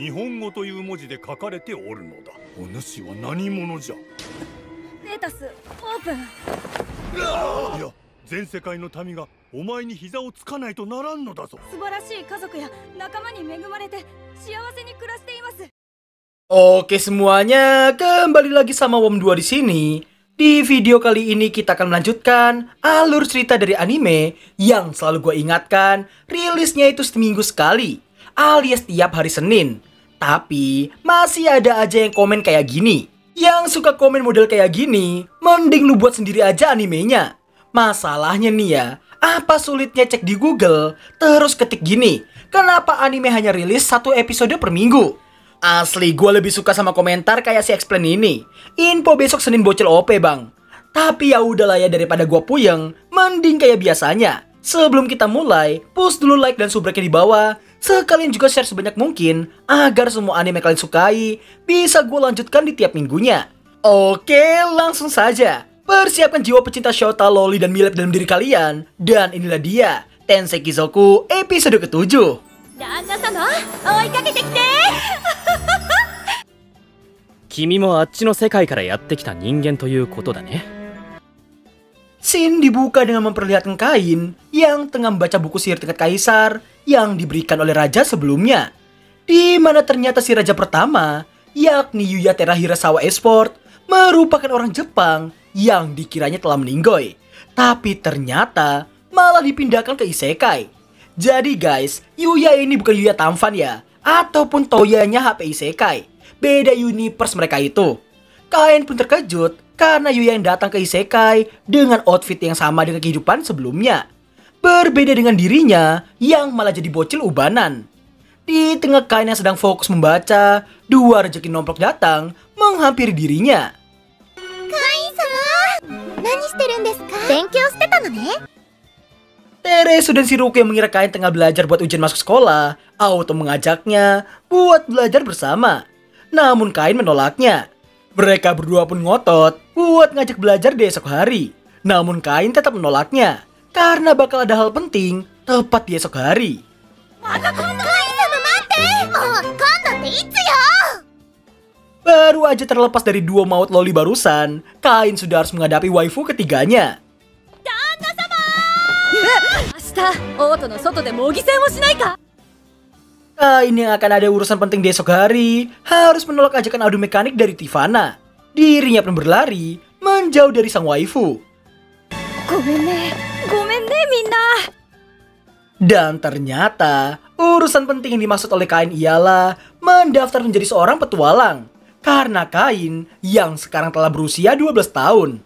日本語という文字で書かれておるのだ。お主は何者じゃ。レータス、オープン。いや、全世界の民がお前に膝をつかないとならんのだぞ。素晴らしい家族や仲間に恵まれて幸せに暮らしています。Oke semuanya, kembali lagi sama WOM2 di sini. Di video kali ini kita akan melanjutkan alur cerita dari anime yang selalu gue ingatkan rilisnya itu seminggu sekali, alias tiap hari Senin. Tapi masih ada aja yang komen kayak gini. Yang suka komen model kayak gini, mending lu buat sendiri aja animenya. Masalahnya nih ya, apa sulitnya cek di Google, terus ketik gini, kenapa anime hanya rilis 1 episode per minggu? Asli, gue lebih suka sama komentar kayak si Explain ini. Info besok Senin bocil OP bang. Tapi ya udahlah ya, daripada gue puyeng, mending kayak biasanya. Sebelum kita mulai, push dulu like dan subscribe-nya di bawah. Sekalian juga share sebanyak mungkin agar semua anime kalian sukai bisa gue lanjutkan di tiap minggunya. Oke, langsung saja. Persiapkan jiwa pecinta Shota, Loli, dan Milep dalam diri kalian. Dan inilah dia, Tensei Kizoku episode ke-7. Danna-sama, oikakete kite! 君もあっちの世界からやってきた人間ということだね。 Scene dibuka dengan memperlihatkan Kain yang tengah membaca buku sihir tingkat kaisar yang diberikan oleh raja sebelumnya. Di mana ternyata si raja pertama, yakni Yuya Terahirasawa Esport, merupakan orang Jepang yang dikiranya telah meninggoy. Tapi ternyata malah dipindahkan ke isekai. Jadi guys, Yuya ini bukan Yuya Tamfan ya, ataupun Toyanya HP isekai. Beda universe mereka itu. Kain pun terkejut karena Yuya yang datang ke isekai dengan outfit yang sama dengan kehidupan sebelumnya. Berbeda dengan dirinya yang malah jadi bocil ubanan. Di tengah Kain yang sedang fokus membaca, dua rezeki nomplok datang menghampiri dirinya. Kain-sama, nani shiteru desu ka? Benkyou shite no ne? Teresu dan Shiroku yang mengira Kain tengah belajar buat ujian masuk sekolah, auto mengajaknya buat belajar bersama. Namun Kain menolaknya. Mereka berdua pun ngotot buat ngajak belajar di esok hari. Namun Kain tetap menolaknya karena bakal ada hal penting tepat di esok hari. Baru aja terlepas dari dua maut Loli barusan, Kain sudah harus menghadapi waifu ketiganya. Kain yang akan ada urusan penting di esok hari harus menolak ajakan adu mekanik dari Tivana. Dirinya pun berlari menjauh dari sang waifu. Gomen ne minna. Dan ternyata urusan penting yang dimaksud oleh Kain ialah mendaftar menjadi seorang petualang. Karena Kain yang sekarang telah berusia 12 tahun.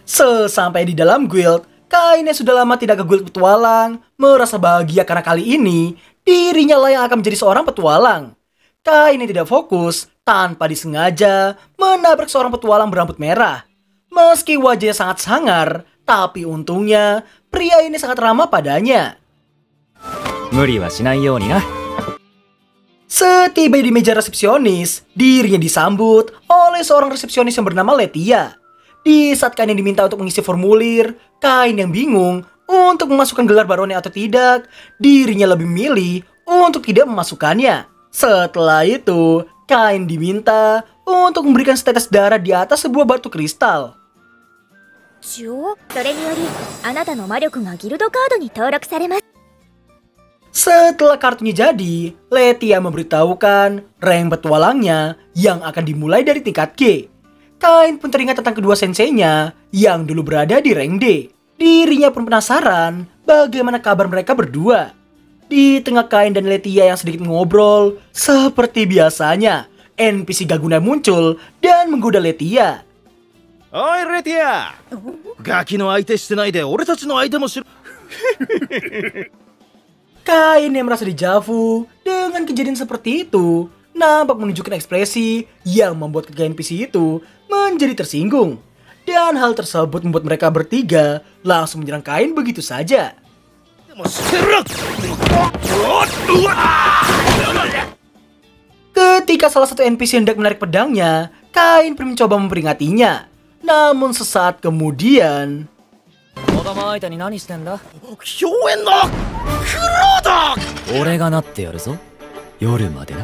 Sesampai di dalam guild, Kain yang sudah lama tidak ke guild petualang merasa bahagia karena kali ini dirinya lah yang akan menjadi seorang petualang. Kain yang tidak fokus tanpa disengaja menabrak seorang petualang berambut merah. Meski wajahnya sangat sangar, tapi untungnya pria ini sangat ramah padanya. Setiba di meja resepsionis, dirinya disambut oleh seorang resepsionis yang bernama Letia. Di saat Kain yang diminta untuk mengisi formulir, Kain yang bingung untuk memasukkan gelar barone atau tidak, dirinya lebih memilih untuk tidak memasukkannya. Setelah itu, Kain diminta untuk memberikan setetes darah di atas sebuah batu kristal. Setelah kartunya jadi, Letia memberitahukan rank petualangnya yang akan dimulai dari tingkat G. Kain pun teringat tentang kedua senseinya yang dulu berada di rank D. Dirinya pun penasaran bagaimana kabar mereka berdua. Di tengah Kain dan Letia yang sedikit ngobrol, seperti biasanya, NPC Gaguna muncul dan menggoda Letia. Oi Letia! Gaki no aite shite nai de ore tachi no aite mo shiru. Kain yang merasa dijavu dengan kejadian seperti itu nampak menunjukkan ekspresi yang membuat ketiga NPC itu menjadi tersinggung. Dan hal tersebut membuat mereka bertiga langsung menyerang Kain begitu saja. Ketika salah satu NPC hendak menarik pedangnya, Kain pun mencoba memperingatinya. Namun sesaat kemudian, 供相手に何してんだ。表演のクロード。俺がなってやるぞ。夜までな。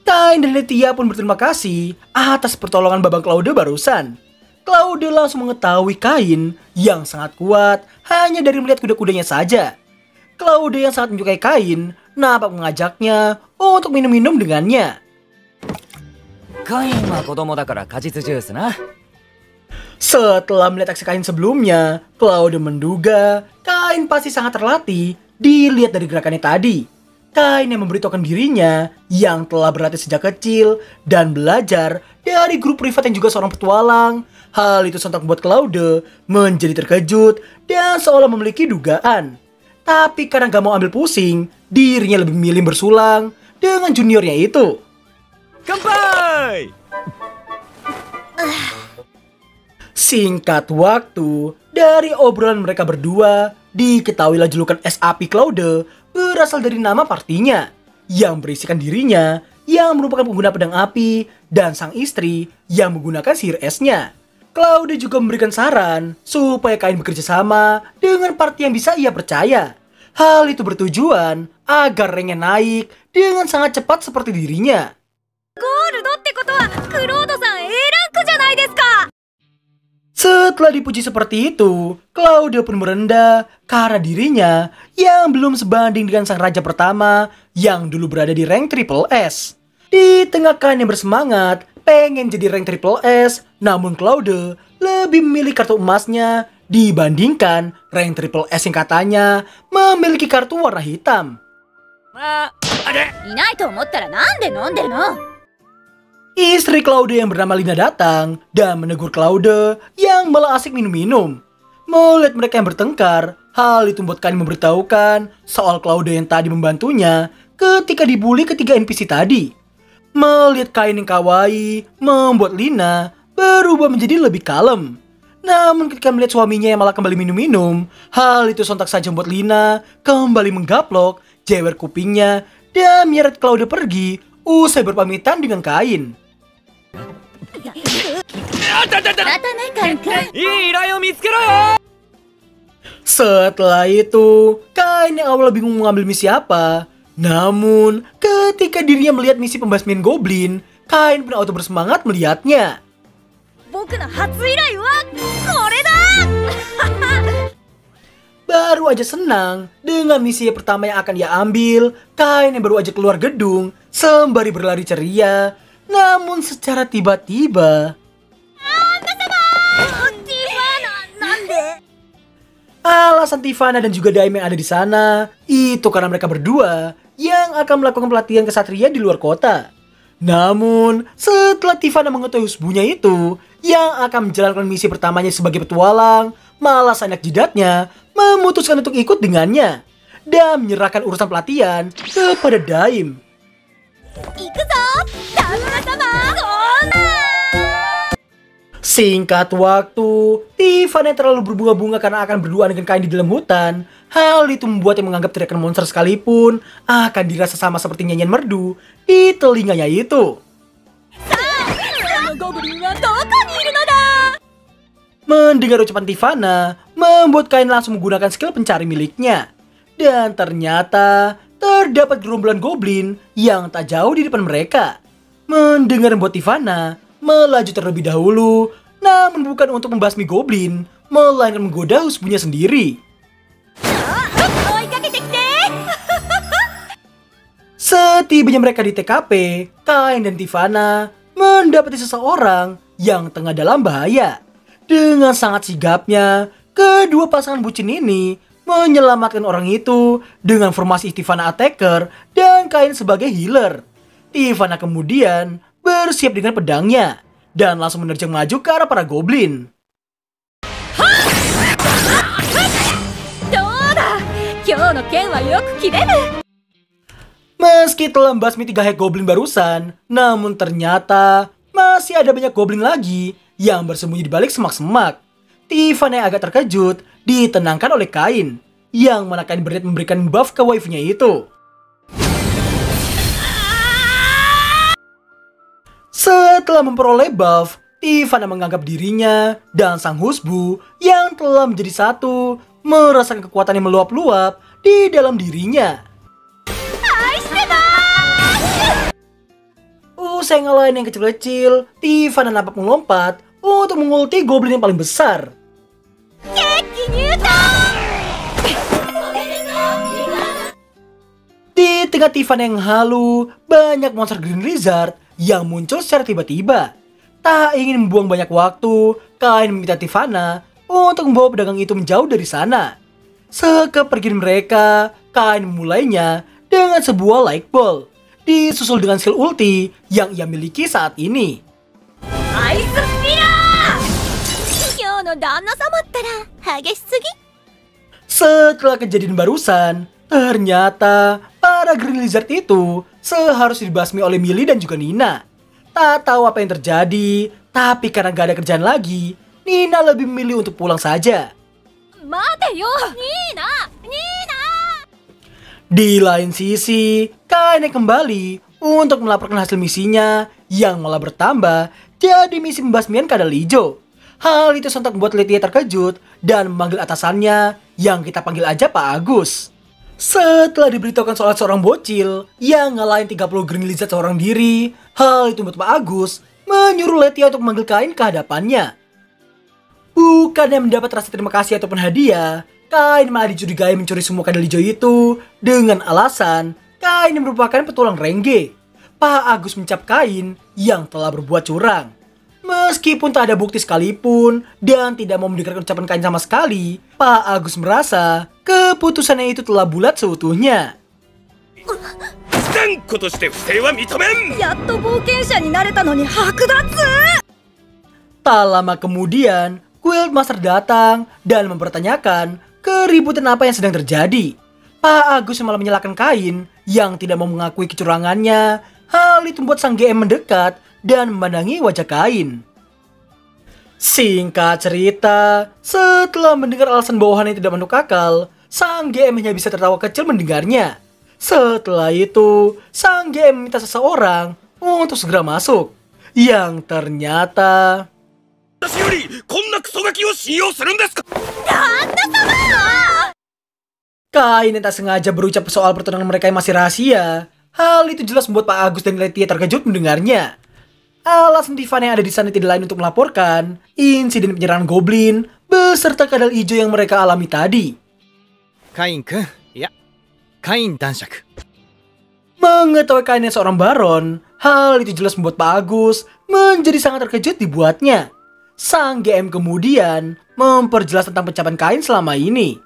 Kain dan Letia pun berterima kasih atas pertolongan Babang Claude barusan. Claude langsung mengetahui Kain yang sangat kuat hanya dari melihat kuda-kudanya saja. Claude yang sangat menyukai Kain nampak mengajaknya untuk minum-minum dengannya. カインは子供だから果実ジュースな。 Setelah melihat aksi Kain sebelumnya, Claude menduga Kain pasti sangat terlatih dilihat dari gerakannya tadi. Kain yang memberitahukan dirinya yang telah berlatih sejak kecil dan belajar dari guru privat yang juga seorang petualang. Hal itu sontak membuat Claude menjadi terkejut dan seolah memiliki dugaan. Tapi karena gak mau ambil pusing, dirinya lebih memilih bersulang dengan juniornya itu. Kanpai! Singkat waktu, dari obrolan mereka berdua, diketahuilah julukan es api Claude berasal dari nama partinya, yang berisikan dirinya yang merupakan pengguna pedang api dan sang istri yang menggunakan sihir esnya. Claude juga memberikan saran supaya Kain bekerja sama dengan parti yang bisa ia percaya. Hal itu bertujuan agar ranknya naik dengan sangat cepat seperti dirinya. ゴールドってことはクロードさん A ランクじゃないですか。 Setelah dipuji seperti itu, Claude pun merendah karena dirinya yang belum sebanding dengan sang raja pertama yang dulu berada di rank Triple S. Di tengah Kain yang bersemangat pengen jadi rank Triple S, namun Claude lebih memilih kartu emasnya dibandingkan rank Triple S yang katanya memiliki kartu warna hitam. いないと思ったらなんで飲んでるの。 Istri Claude yang bernama Lina datang dan menegur Claude yang malah asik minum-minum. Melihat mereka yang bertengkar, hal itu membuat Kain memberitahukan soal Claude yang tadi membantunya ketika dibully ketiga NPC tadi. Melihat Kain yang kawaii membuat Lina berubah menjadi lebih kalem. Namun ketika melihat suaminya yang malah kembali minum-minum, hal itu sontak saja membuat Lina kembali menggaplok, jewer kupingnya, dan menyeret Claude pergi usai berpamitan dengan Kain. またねカインくん。 いい依頼を見つけろよ。 Setelah itu, Kain yang awal bingung mengambil misi apa. Namun, ketika dirinya melihat misi pembasmian goblin, Kain pun auto bersemangat melihatnya. 僕の初依頼はこれだ。 Baru aja senang dengan misi pertama yang akan ia ambil, Kain yang baru aja keluar gedung sembari berlari ceria. Namun secara tiba-tiba, alasan Tivana dan juga Daim yang ada di sana itu karena mereka berdua yang akan melakukan pelatihan kesatria di luar kota. Namun setelah Tivana mengetahui husbunya itu yang akan menjalankan misi pertamanya sebagai petualang, malah sanak jidatnya memutuskan untuk ikut dengannya dan menyerahkan urusan pelatihan kepada Daim. 行くぞ旦那様。そんな。 Singkat waktu, Tivana terlalu berbunga-bunga karena akan berduaan dengan Kain di dalam hutan. Hal itu membuatnya menganggap teriakan monster sekalipun akan dirasa sama seperti nyanyian merdu di telinganya itu. Mendengar ucapan Tivana, membuat Kain langsung menggunakan skill pencari miliknya. Dan ternyata terdapat gerombolan goblin yang tak jauh di depan mereka. Mendengar membuat Tivana melaju terlebih dahulu, namun bukan untuk membasmi goblin, melainkan menggoda husbunya sendiri. Setibanya mereka di TKP, Kain dan Tivana mendapati seseorang yang tengah dalam bahaya. Dengan sangat sigapnya, kedua pasangan bucin ini menyelamatkan orang itu dengan formasi Tivana attacker dan Kain sebagai healer. Tivana kemudian bersiap dengan pedangnya dan langsung menerjang maju ke arah para goblin. Meski telah membasmi 3 hack goblin barusan, namun ternyata masih ada banyak goblin lagi yang bersembunyi di balik semak-semak. Tivana yang agak terkejut ditenangkan oleh Kain, yang mana Kain berniat memberikan buff ke wife-nya itu. Setelah memperoleh buff, Tivana menganggap dirinya dan sang husbu yang telah menjadi satu merasakan kekuatan yang meluap-luap di dalam dirinya. Usai ngalahin yang kecil-kecil, Tivana nampak melompat untuk mengulti goblin yang paling besar. Di tengah Tivana yang halu, banyak monster Green Lizard yang muncul secara tiba-tiba. Tak ingin membuang banyak waktu, Kain meminta Tivana untuk membawa pedagang itu menjauh dari sana. Sekepergian mereka, Kain memulainya dengan sebuah light ball, disusul dengan skill ulti yang ia miliki saat ini. Setelah kejadian barusan, ternyata para Green Lizard itu seharusnya dibasmi oleh Millie dan juga Nina. Tak tahu apa yang terjadi, tapi karena gak ada kerjaan lagi, Nina lebih memilih untuk pulang saja. Di lain sisi, Kain kembali untuk melaporkan hasil misinya yang malah bertambah jadi misi pembasmian kadal hijau. Hal itu sontak membuat Letitia terkejut dan memanggil atasannya yang kita panggil aja Pak Agus. Setelah diberitahukan soal seorang bocil yang ngalahin 30 Green Lizard seorang diri, hal itu membuat Pak Agus menyuruh Letitia untuk memanggil Kain ke hadapannya. Bukannya mendapat rasa terima kasih ataupun hadiah, Kain malah dicurigai mencuri semua kadal hijau itu dengan alasan Kain merupakan petualang Rengge. Pak Agus mencap Kain yang telah berbuat curang. Meskipun tak ada bukti sekalipun dan tidak mau mendengarkan ucapan Kain sama sekali, Pak Agus merasa keputusannya itu telah bulat seutuhnya. Tak lama kemudian, Guild Master datang dan mempertanyakan keributan apa yang sedang terjadi. Pak Agus malah menyalahkan Kain yang tidak mau mengakui kecurangannya. Hal itu membuat sang GM mendekat dan memandangi wajah Kain. Singkat cerita, setelah mendengar alasan bawahannya tidak masuk akal, sang GM hanya bisa tertawa kecil mendengarnya. Setelah itu, sang GM meminta seseorang untuk segera masuk. Yang ternyata... Kain yang tak sengaja berucap soal pertunangan mereka yang masih rahasia. Hal itu jelas membuat Pak Agus dan Letitia terkejut mendengarnya. Alasan Tivana yang ada di sana tidak lain untuk melaporkan insiden penyerangan goblin beserta kadal hijau yang mereka alami tadi. Kain-kun, ya, Kain Danshaku. Mengetahui Kain yang seorang baron, hal itu jelas membuat Pak Agus menjadi sangat terkejut dibuatnya. Sang GM kemudian memperjelas tentang pencapaian Kain selama ini.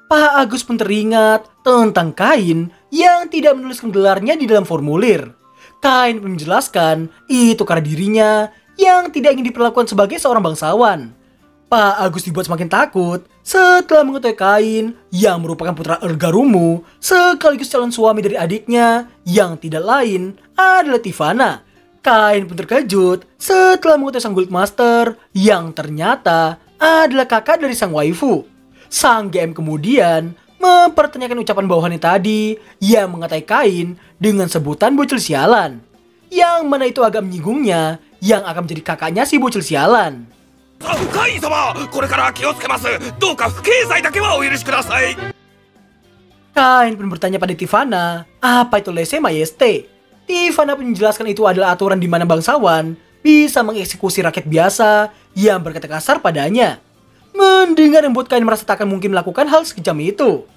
Pak Agus pun teringat tentang Kain yang tidak menuliskan gelarnya di dalam formulir. Kain pun menjelaskan itu karena dirinya yang tidak ingin diperlakukan sebagai seorang bangsawan. Pak Agus dibuat semakin takut setelah mengetahui Kain yang merupakan putra Ergarumu sekaligus calon suami dari adiknya yang tidak lain adalah Tivana. Kain pun terkejut setelah mengetahui sang Guild Master yang ternyata adalah kakak dari sang waifu. Sang GM kemudian mempertanyakan ucapan bawahannya tadi yang mengatai Kain dengan sebutan bocil sialan. Yang mana itu agak menyinggungnya yang akan menjadi kakaknya si bocil sialan. Kain pun bertanya pada Tivana, apa itu lese majeste? Tivana pun menjelaskan itu adalah aturan di mana bangsawan bisa mengeksekusi rakyat biasa yang berkata kasar padanya. Mendengar yang membuat Kain merasa tak akan mungkin melakukan hal sekejam itu.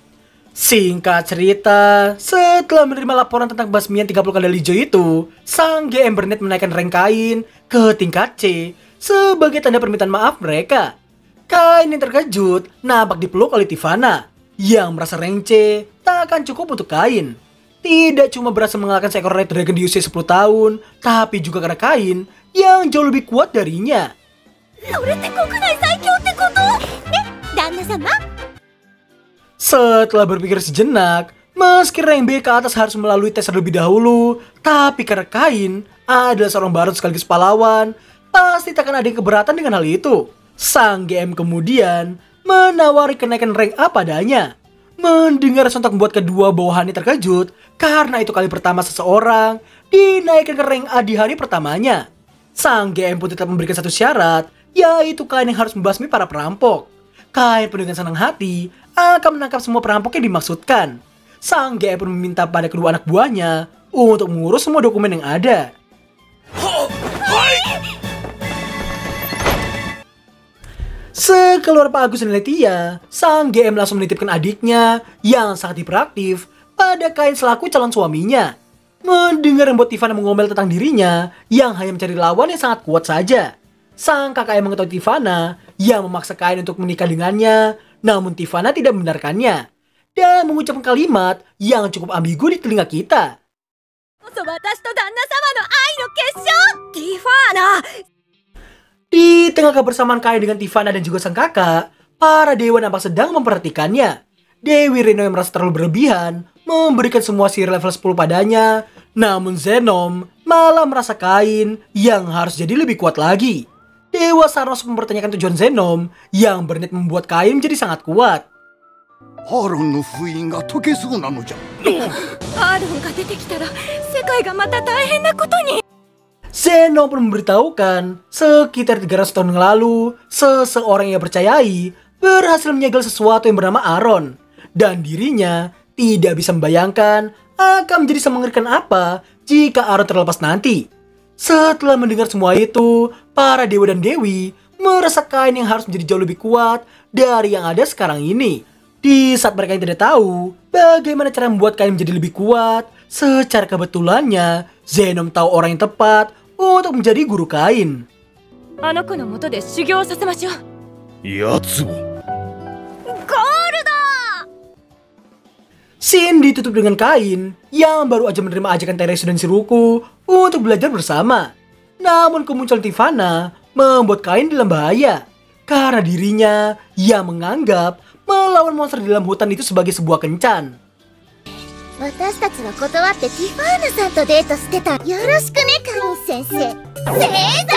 Singkat cerita, setelah menerima laporan tentang basmian 30 kadal hijau itu, sang GM berniat menaikkan rank Kain ke tingkat C sebagai tanda permintaan maaf mereka. Kain yang terkejut nampak dipeluk oleh Tivana yang merasa rank C tak akan cukup untuk Kain. Tidak cuma berhasil mengalahkan seekor Red Dragon di usia 10 tahun, tapi juga karena Kain yang jauh lebih kuat darinya. Setelah berpikir sejenak, meski rank B ke atas harus melalui tes terlebih dahulu, tapi karena Kain adalah seorang baron sekaligus pahlawan, pasti tak akan ada yang keberatan dengan hal itu. Sang GM kemudian menawari kenaikan rank A padanya. Mendengar sontak membuat kedua bawahannya terkejut, karena itu kali pertama seseorang dinaikkan ke rank A di hari pertamanya. Sang GM pun tetap memberikan satu syarat, yaitu Kain yang harus membasmi para perampok. Kain pun dengan senang hati akan menangkap semua perampok yang dimaksudkan. Sang GM pun meminta pada kedua anak buahnya untuk mengurus semua dokumen yang ada. Sekeluar Pak Agus dan Letitia, sang GM langsung menitipkan adiknya yang sangat hiperaktif pada Kain selaku calon suaminya. Mendengar Mbok Tivana mengomel tentang dirinya yang hanya mencari lawan yang sangat kuat saja. Sang kakak yang mengetahui Tivana yang memaksa Kain untuk menikah dengannya, namun Tivana tidak membenarkannya dan mengucapkan kalimat yang cukup ambigu di telinga kita. Di tengah kebersamaan Kain dengan Tivana dan juga sang kakak, para dewa nampak sedang memperhatikannya. Dewi Reno yang merasa terlalu berlebihan memberikan semua sihir level 10 padanya, namun Zenom malah merasa Kain yang harus jadi lebih kuat lagi. Dewa Sarnos mempertanyakan tujuan Zenom yang berniat membuat Kain menjadi sangat kuat. Zenom pun memberitahukan sekitar 300 tahun yang lalu, seseorang yang percayai berhasil menyegel sesuatu yang bernama Aron. Dan dirinya tidak bisa membayangkan akan menjadi semengerikan apa jika Aron terlepas nanti. Setelah mendengar semua itu, para dewa dan dewi merasa Kain yang harus menjadi jauh lebih kuat dari yang ada sekarang ini. Di saat mereka yang tidak tahu bagaimana cara membuat Kain menjadi lebih kuat, secara kebetulannya Zenom tahu orang yang tepat untuk menjadi guru Kain. Scene ditutup dengan Kain yang baru aja menerima ajakan Teresu dan Shiruku untuk belajar bersama. Namun kemunculan Tivana membuat Kain dalam bahaya karena dirinya yang menganggap melawan monster di dalam hutan itu sebagai sebuah kencan. 私たちは断ってティファーナさんとデートしてた。よろしくね、カイン先生。正座